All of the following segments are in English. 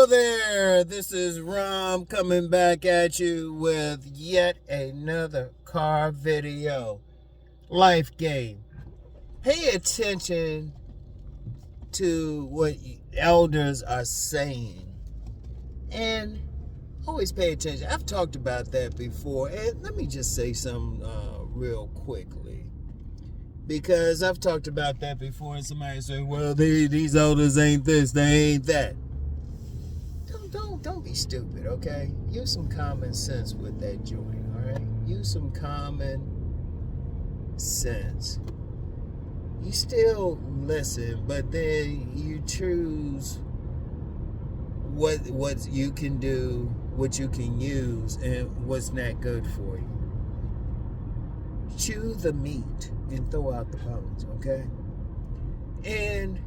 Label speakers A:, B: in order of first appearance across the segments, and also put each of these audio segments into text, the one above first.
A: there, this is Rom coming back at you with yet another car video. Life game. Pay attention to what elders are saying. And always pay attention. I've talked about that before. And let me just say something real quickly. Because I've talked about that before and somebody said, well, these elders ain't this, they ain't that. Don't be stupid, okay? Use some common sense with that joint, all right? Use some common sense. You still listen, but then you choose what you can do, what you can use, and what's not good for you. Chew the meat and throw out the bones, okay? And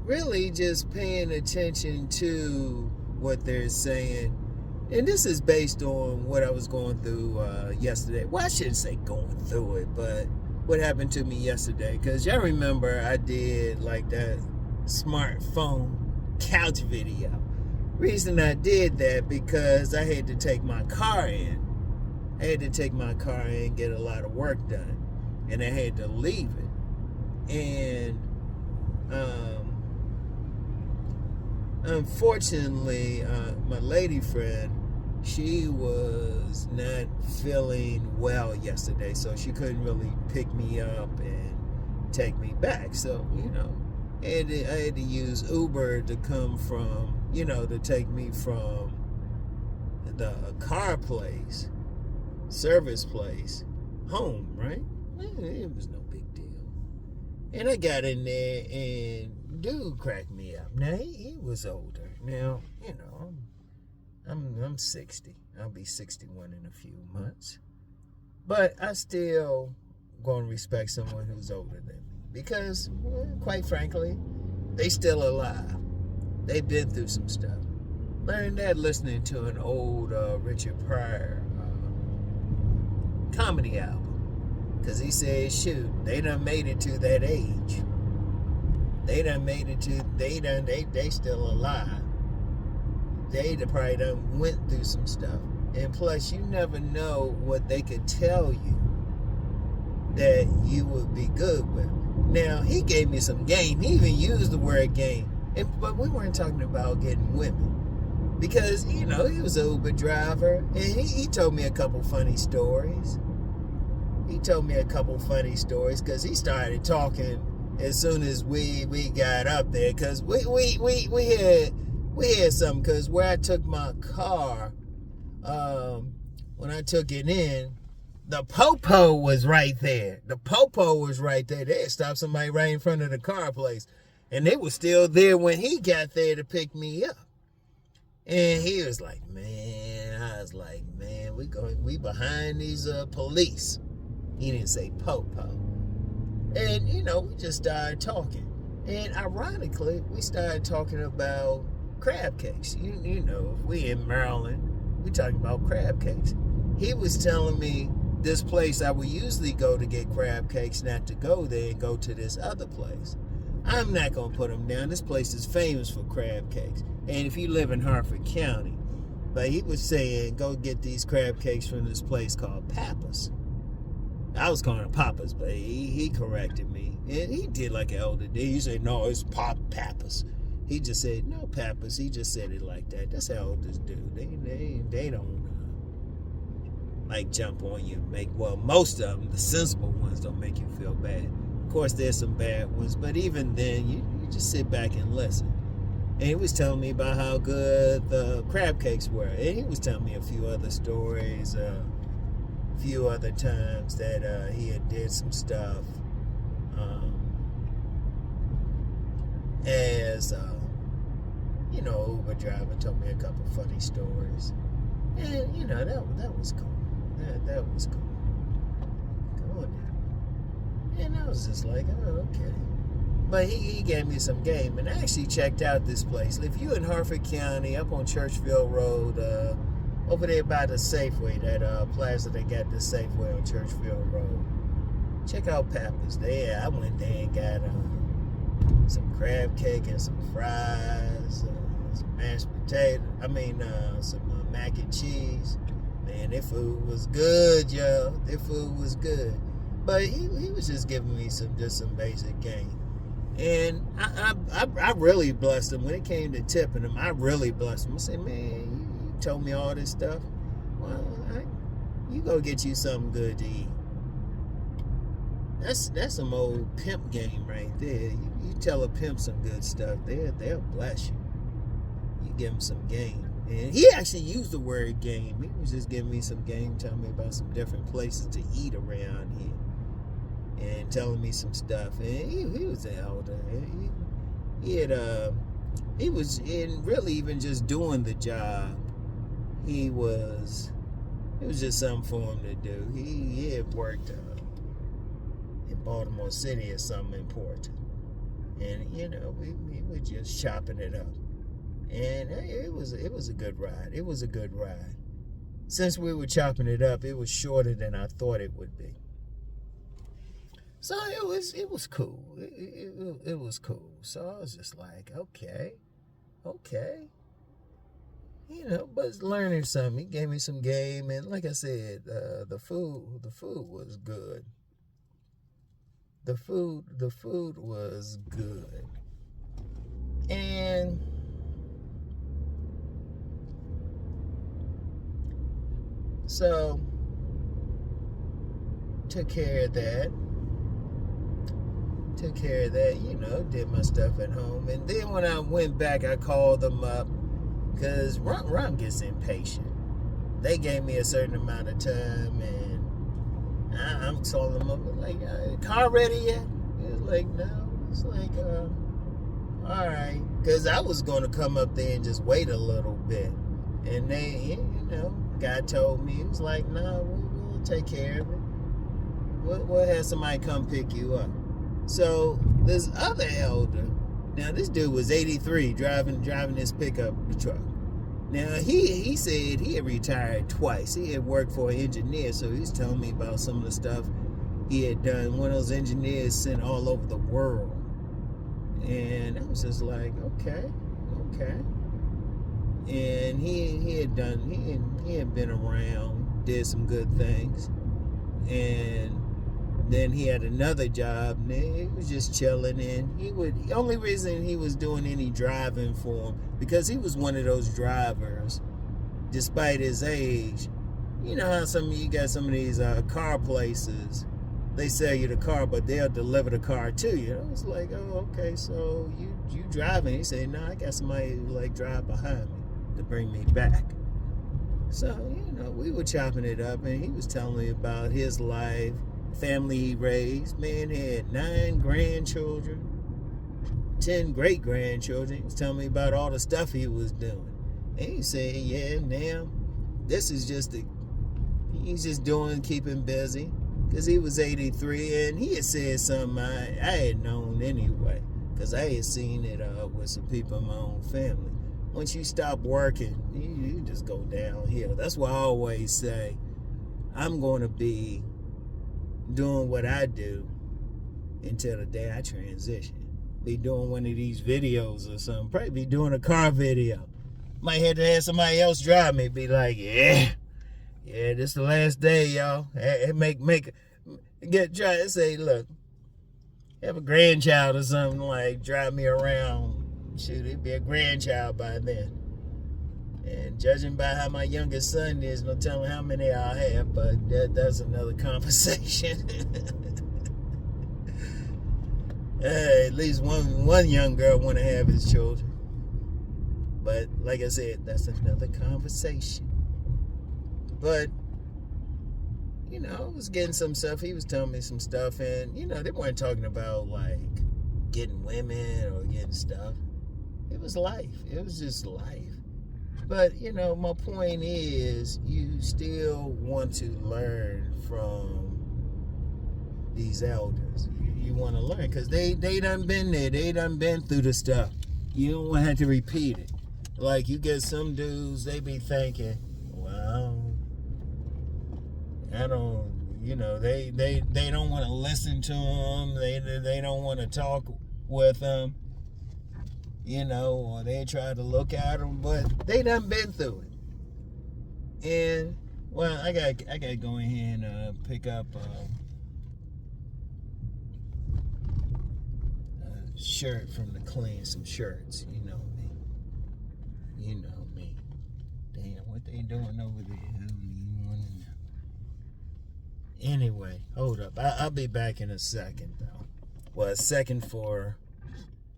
A: really just paying attention to what they're saying. And this is based on what I was going through yesterday. Well, I shouldn't say going through it, but what happened to me yesterday. Because y'all remember I did like that smartphone couch video. Reason I did that because I had to take my car in. I had to take my car in and get a lot of work done. And I had to leave it. And unfortunately, my lady friend, she was not feeling well yesterday, so she couldn't really pick me up and take me back. So, I had to use Uber to come from, to take me from the car place, service place, home, right? It was no big deal. And I got in there and dude cracked me up. Now, he was older. Now, I'm 60. I'll be 61 in a few months. But I still going to respect someone who's older than me. Because, quite frankly, they still alive. They've been through some stuff. Learned that listening to an old Richard Pryor comedy album. Because he said, shoot, they done made it to that age. They done made it to, they still alive. They probably done went through some stuff. And plus, you never know what they could tell you that you would be good with. Now, he gave me some game. He even used the word game. But we weren't talking about getting women. Because, he was an Uber driver. And he told me a couple funny stories. Because he started talking as soon as we got up there. Because we had something. Because where I took my car, when I took it in, the popo was right there. They had stopped somebody right in front of the car place. And they were still there when he got there to pick me up. And he was like, man, I was like, man, we behind these police. He didn't say popo. And, we just started talking. And ironically, we started talking about crab cakes. If we in Maryland, we talking about crab cakes. He was telling me this place I would usually go to get crab cakes, not to go there and go to this other place. I'm not going to put them down. This place is famous for crab cakes. And if you live in Harford County, but he was saying, go get these crab cakes from this place called Papa's. I was calling it Papa's, but he corrected me. And he did like an elder did. He said, no, it's Papa's. He just said, no, Papa's. He just said it like that. That's how elders do. They don't like jump on you. Most of them, the sensible ones, don't make you feel bad. Of course, there's some bad ones, but even then, you just sit back and listen. And he was telling me about how good the crab cakes were. And he was telling me a few other stories, a few other times that he had did some stuff as, Uber driver. Told me a couple funny stories. And, that was cool. That was cool. Come on now. And I was just like, oh, okay. But he gave me some game, and I actually checked out this place. If you in Harford County, up on Churchville Road, over there by the Safeway, that plaza that got the Safeway on Churchville Road, check out Papa's. I went there and got some crab cake and some fries, some mashed potato. Some mac and cheese. Man, their food was good, yo. Their food was good. But he was just giving me some basic game. And I really blessed him. When it came to tipping him, I really blessed him. I said, man, you told me all this stuff. Well, you go get you something good to eat. That's some old pimp game right there. You tell a pimp some good stuff, they'll bless you. You give him some game. And he actually used the word game. He was just giving me some game, telling me about some different places to eat around here. And telling me some stuff. And he was an elder. He was really even just doing the job. It was just something for him to do. He had worked in Baltimore City as something important. And, we were just chopping it up. And it was a good ride. It was a good ride. Since we were chopping it up, it was shorter than I thought it would be. So it was cool. It was cool. So I was just like, okay. But learning something. He gave me some game, and like I said, the food was good. The food was good. And so took care of that, did my stuff at home. And then when I went back, I called them up because Ron gets impatient. They gave me a certain amount of time, and I'm telling them, I'm like, car ready yet? It's like, no. It's like, all right. Because I was going to come up there and just wait a little bit. And they, guy told me, he was like, no, we'll take care of it. We'll have somebody come pick you up. So this other elder, now this dude was 83, driving his pickup truck. Now he said he had retired twice. He had worked for an engineer, so he's telling me about some of the stuff he had done. One of those engineers sent all over the world. And I was just like, okay. And he had been around, did some good things. And then he had another job, and he was just chilling. And the only reason he was doing any driving for him, because he was one of those drivers, despite his age. You know how you got some of these car places, they sell you the car, but they'll deliver the car to you. I was like, oh, okay, so you driving? He said, no, I got somebody who drive behind me to bring me back. So, we were chopping it up, and he was telling me about his life, family he raised. Man had 9 grandchildren, 10 great-grandchildren. He was telling me about all the stuff he was doing. And he said, yeah, now, this is he's just keeping busy. Because he was 83, and he had said something I had known anyway. Because I had seen it with some people in my own family. Once you stop working, you just go downhill. That's why I always say, I'm going to be doing what I do until the day I transition. Be doing one of these videos or something. Probably be doing a car video. Might have to have somebody else drive me. Be like, yeah, this is the last day, y'all. Try to say, look, have a grandchild or something, like drive me around. Shoot, it'd be a grandchild by then. And judging by how my youngest son is, no telling how many I'll have, but that's another conversation. At least one young girl want to have his children. But like I said, that's another conversation. But, I was getting some stuff. He was telling me some stuff, and, they weren't talking about, getting women or getting stuff. It was life. It was just life. But, my point is, you still want to learn from these elders. You want to learn, because they done been there. They done been through the stuff. You don't want to have to repeat it. Like, you get some dudes, they be thinking, well, I don't, they don't want to listen to them. They don't want to talk with them. or they try to look at them, but they done been through it. And well, I got to go in here and pick up a shirt from the clean, some shirts. You know me. Damn, what they doing over there? I don't even want to know. Anyway, hold up. I'll be back in a second, though. Well, a second for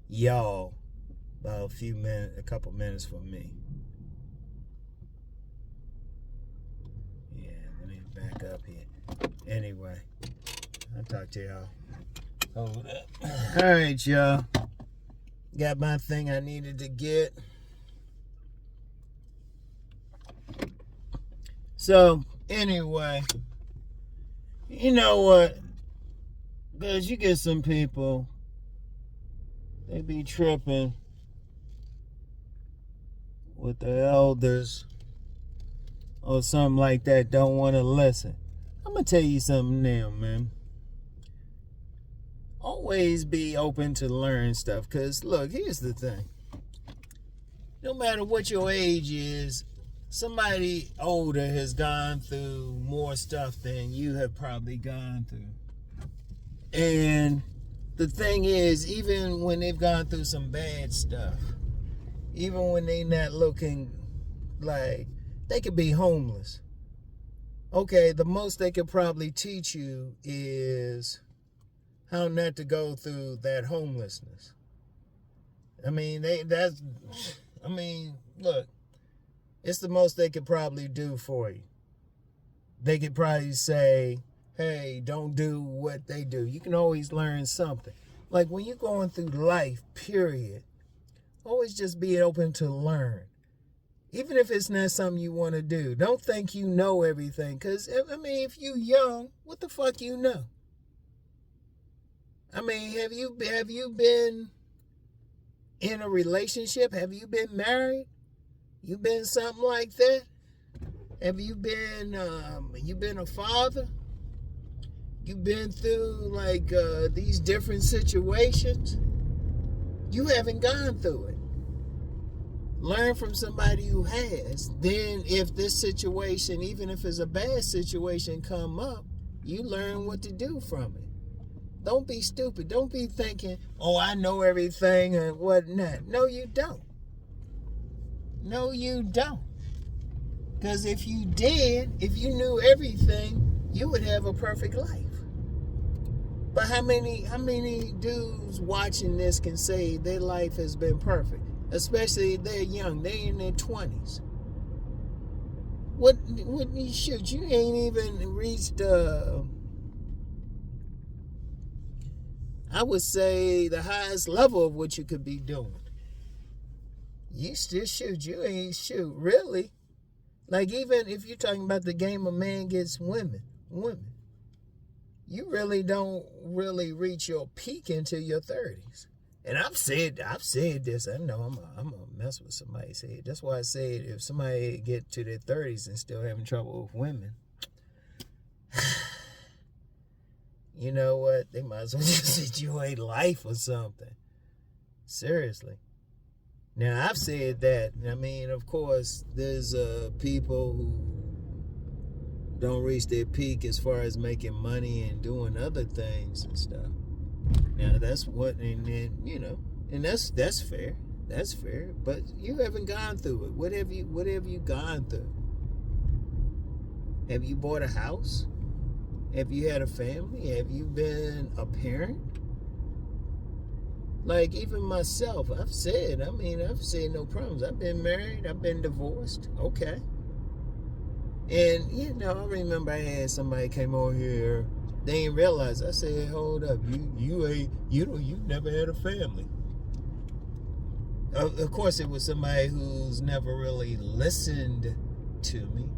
A: y'all. About a couple minutes for me. Yeah, let me back up here. Anyway, I'll talk to y'all. Hold up. All right, y'all. Got my thing I needed to get. So, anyway, you know what? Because you get some people, they be tripping with the elders or something like that, don't want to listen. I'm going to tell you something now, man. Always be open to learn stuff. Because, look, here's the thing. No matter what your age is, somebody older has gone through more stuff than you have probably gone through. And the thing is, even when they've gone through some bad stuff, even when they not looking like they could be homeless, okay, the most they could probably teach you is how not to go through that homelessness. Look, it's the most they could probably do for you. They could probably say, hey, don't do what they do. You can always learn something. Like when you're going through life, period, always just be open to learn. Even if it's not something you want to do. Don't think you know everything. Because, if you young, what the fuck you know? Have you been in a relationship? Have you been married? You been something like that? Have you been a father? You been through these different situations? You haven't gone through it. Learn from somebody who has. Then if this situation, even if it's a bad situation, come up, you learn what to do from it. Don't be stupid. Don't be thinking, oh, I know everything and whatnot. No, you don't. No, you don't. Because if you did, if you knew everything, you would have a perfect life. But how many dudes watching this can say their life has been perfect? Especially if they're young. They're in their 20s. What shoot, you ain't even reached I would say the highest level of what you could be doing. You still shoot. You ain't shoot. Really? Like even if you're talking about the game of man gets women. You really don't really reach your peak until your 30s. And I've said this. I know I'm gonna mess with somebody said. That's why I said if somebody get to their 30s and still having trouble with women, you know what? They might as well just enjoy life or something. Seriously. Now, I've said that. Of course, there's people who don't reach their peak as far as making money and doing other things and stuff. Now, that's what, and then, and that's fair. That's fair. But you haven't gone through it. What have you gone through? Have you bought a house? Have you had a family? Have you been a parent? Like, even myself, I've said no problems. I've been married. I've been divorced. Okay. And, I remember I had somebody came over here. They didn't realize. I said, hold up. You never had a family. Of course, it was somebody who's never really listened to me.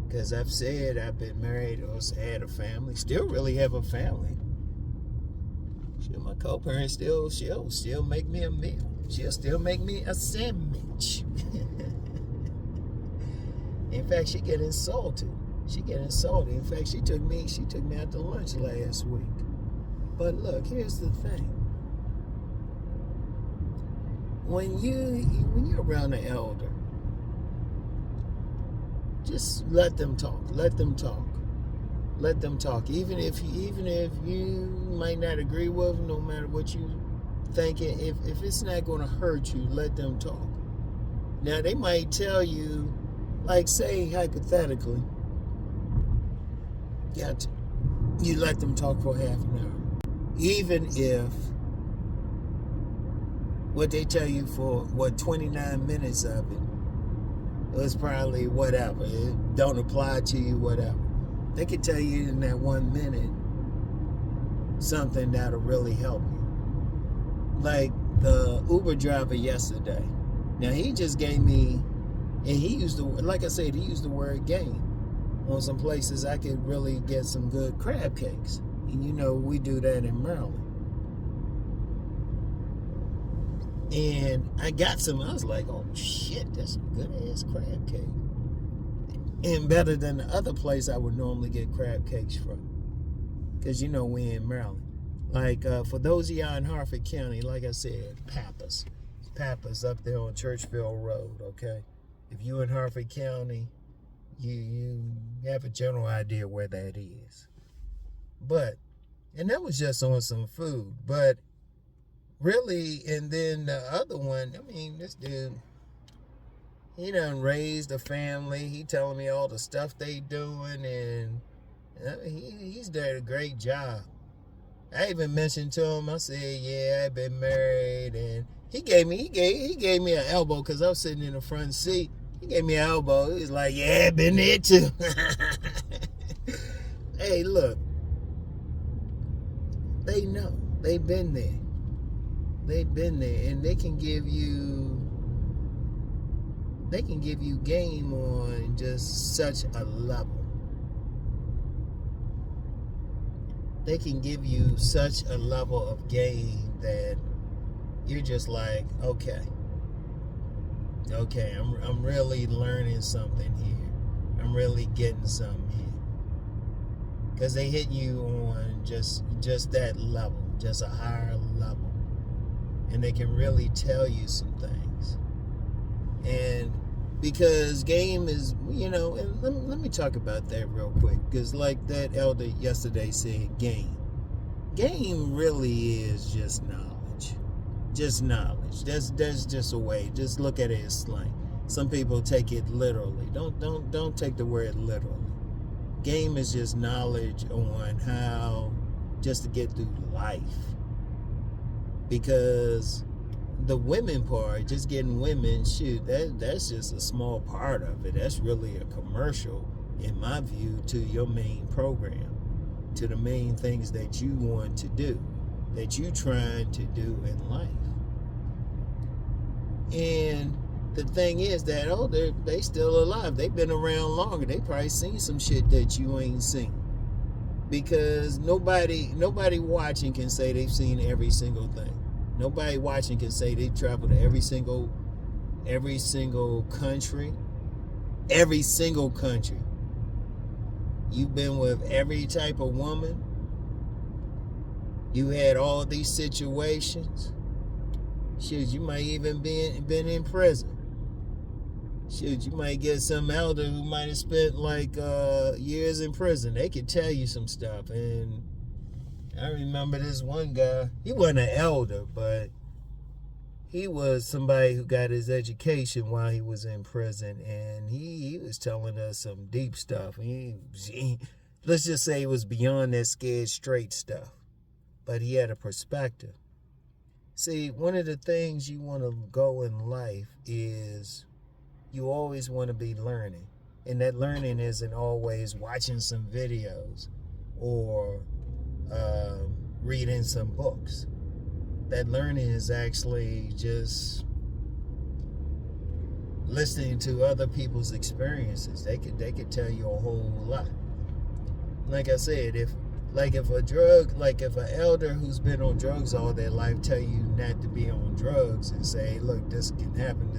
A: Because I've said I've been married or had a family. Still really have a family. My co-parent she'll still make me a meal. She'll still make me a sandwich. In fact, she get insulted. In fact, she took me out to lunch last week. But look, here's the thing. when you're around an elder, just let them talk. Let them talk. Let them talk. Even if you might not agree with them, no matter what you thinking, if it's not going to hurt you, let them talk. Now they might tell you, like say hypothetically, you let them talk for half an hour, even if what they tell you for 29 minutes of it was probably whatever, it don't apply to you, whatever. They could tell you in that 1 minute something that'll really help you. Like the Uber driver yesterday. Now he just gave me, and he used the, like I said, he used the word game. On some places I could really get some good crab cakes. And you know, we do that in Maryland. And I got some, I was like, oh shit, that's some good ass crab cake. And better than the other place I would normally get crab cakes from. Because you know we in Maryland. Like for those of y'all in Harford County, like I said, Pappas up there on Churchville Road, okay? If you in Harford County, you have a general idea where that is. But, and that was just on some food. But really, and then the other one, I mean, this dude, he done raised a family. He telling me all the stuff they doing, and he's done a great job. I even mentioned to him, I said, yeah, I've been married, and he gave me an elbow because I was sitting in the front seat. He gave me an elbow. He was like, yeah, been there too. Hey, look, they know. They've been there. They've been there, and they can give you game on just such a level. They can give you such a level of game that you're just like, okay, I'm really learning something here. I'm really getting something here. Because they hit you on just that level, just a higher level. And they can really tell you some things. And because game is, you know, and let me talk about that real quick. Because like that elder yesterday said, game really is just knowledge. Just knowledge. That's just a way. Just look at it as slang. Some people take it literally. Don't take the word literally. Game is just knowledge on how just to get through life. Because the women part, just getting women, shoot, that's just a small part of it. That's really a commercial, in my view, to your main program, to the main things that you want to do, that you trying to do in life. And the thing is that, oh, they still alive. They've been around longer. They probably seen some shit that you ain't seen. Because nobody watching can say they've seen every single thing. Nobody watching can say they traveled to every single country. Every single country. You've been with every type of woman. You had all these situations. Shit, you might even been in prison. Shit, you might get some elder who might have spent like years in prison. They could tell you some stuff. And I remember this one guy, he wasn't an elder, but he was somebody who got his education while he was in prison, and he was telling us some deep stuff. He let's just say it was beyond that scared straight stuff, but he had a perspective. See, one of the things you want to go in life is you always want to be learning, and that learning isn't always watching some videos or reading some books. That learning is actually just listening to other people's experiences. They could tell you a whole lot. Like I said, if an elder who's been on drugs all their life tell you not to be on drugs and say, look, this can happen,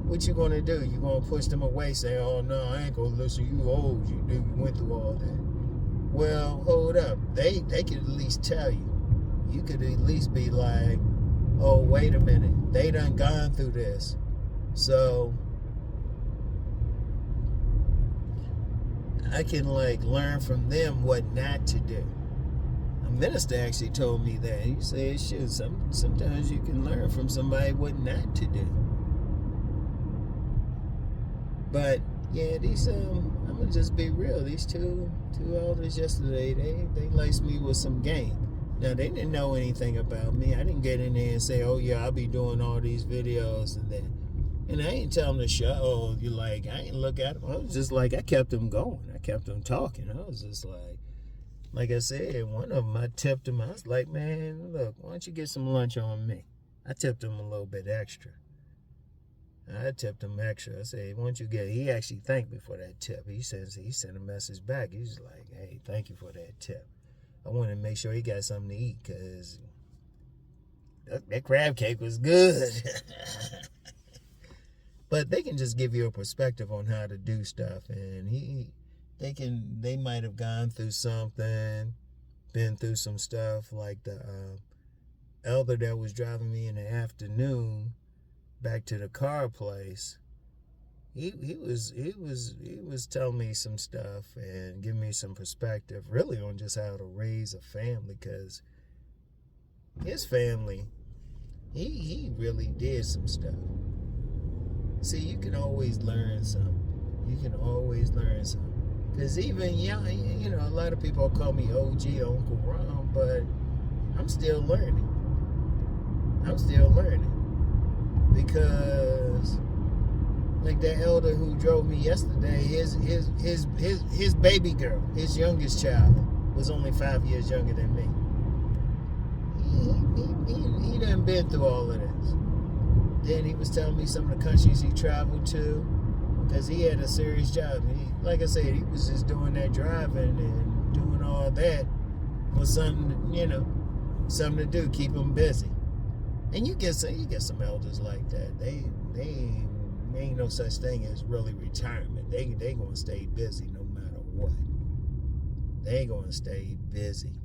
A: what you gonna do? You gonna push them away, say, oh no, I ain't gonna listen, you old, you went through all that. Well, hold up. They could at least tell you. You could at least be like, oh, wait a minute, they done gone through this. So I can like learn from them what not to do. A minister actually told me that. He said, shit, sometimes you can learn from somebody what not to do. But yeah, these I'm gonna just be real. These two elders yesterday, they laced me with some game. Now they didn't know anything about me. I didn't get in there and say, oh yeah, I'll be doing all these videos and then. And I ain't tell them to shut. Oh, you like, I ain't look at them. I was just like, I kept them going. I kept them talking. I was just like I said, one of them, I tipped him. I was like, man, look, why don't you get some lunch on me? I tipped him a little bit extra. I tipped him extra. I said, why don't you get, he actually thanked me for that tip. He sent a message back. He's like, hey, thank you for that tip. I wanted to make sure he got something to eat because that crab cake was good. But they can just give you a perspective on how to do stuff, and they might have gone through something, been through some stuff. Like the elder that was driving me in the afternoon back to the car place, he was telling me some stuff and giving me some perspective, really on just how to raise a family, because his family, he really did some stuff. See, you can always learn something. You can always learn something. Because even, you know, a lot of people call me OG, Uncle Ron, but I'm still learning. I'm still learning. Because, like that elder who drove me yesterday, his baby girl, his youngest child, was only 5 years younger than me. He done been through all of this. Then he was telling me some of the countries he traveled to, because he had a serious job. Like I said, he was just doing that driving and doing all that for something, you know, something to do, keep him busy. And you get some elders like that. They ain't no such thing as really retirement. They gonna stay busy no matter what. They gonna stay busy.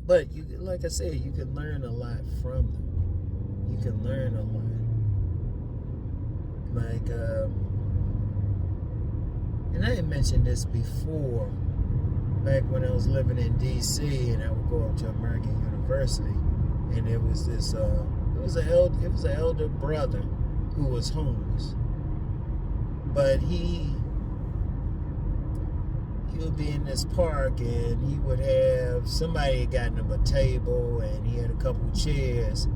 A: But you, like I said, you can learn a lot from them. You can learn a lot. Like, and I had mentioned this before, back when I was living in D.C. and I would go up to American University, and there was this, it was an elder brother who was homeless, but he would be in this park and he would have somebody had gotten him a table and he had a couple chairs,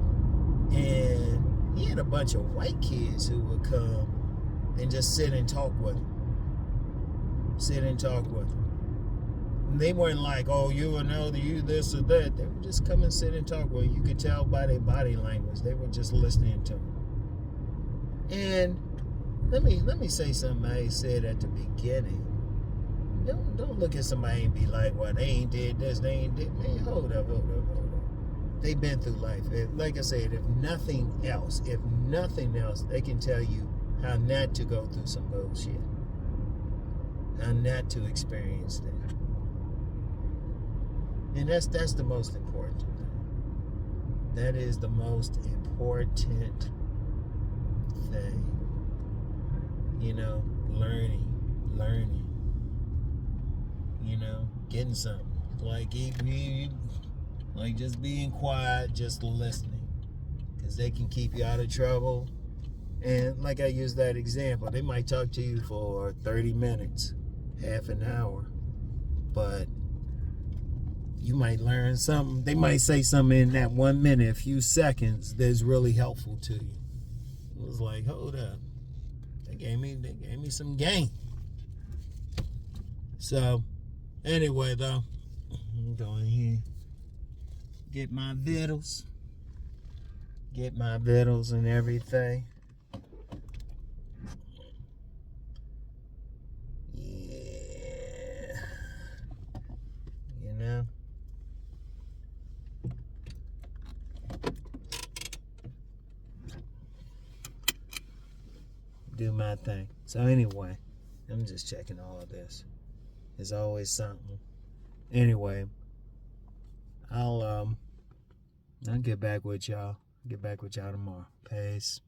A: and he had a bunch of white kids who would come and just sit and talk with him. And they weren't like, oh, you an elder, you this or that. They would just come and sit and talk with him. You could tell by their body language. They were just listening to him. And let me say something I said at the beginning. Don't look at somebody and be like, well, they ain't did this, they ain't did. Man, hold up. They've been through life. Like I said, if nothing else, they can tell you how not to go through some bullshit, how not to experience that. And that's the most important thing. That is the most important thing. You know, learning. You know, getting something. Like just being quiet, just listening. Because they can keep you out of trouble. And like I used that example, they might talk to you for 30 minutes, half an hour. But you might learn something. They might say something in that 1 minute, a few seconds, that's really helpful to you. It was like, hold up. They gave me some game. So, anyway, though, I'm going here, get my vittles and everything. Yeah, you know. Do my thing. So anyway, I'm just checking all of this. There's always something. Anyway, I'll get back with y'all. Get back with y'all tomorrow. Peace.